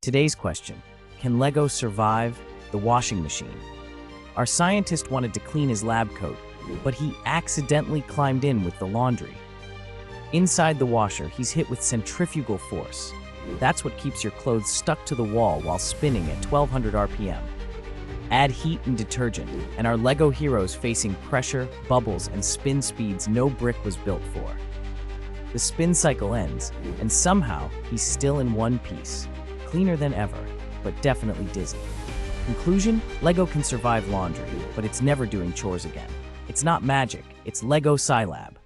Today's question: can Lego survive the washing machine? Our scientist wanted to clean his lab coat, but he accidentally climbed in with the laundry. Inside the washer, he's hit with centrifugal force. That's what keeps your clothes stuck to the wall while spinning at 1200 RPM. Add heat and detergent, and our Lego hero's facing pressure, bubbles, and spin speeds no brick was built for. The spin cycle ends, and somehow he's still in one piece. Cleaner than ever, but definitely dizzy. Conclusion: Lego can survive laundry, but it's never doing chores again. It's not magic, it's Lego Scilab.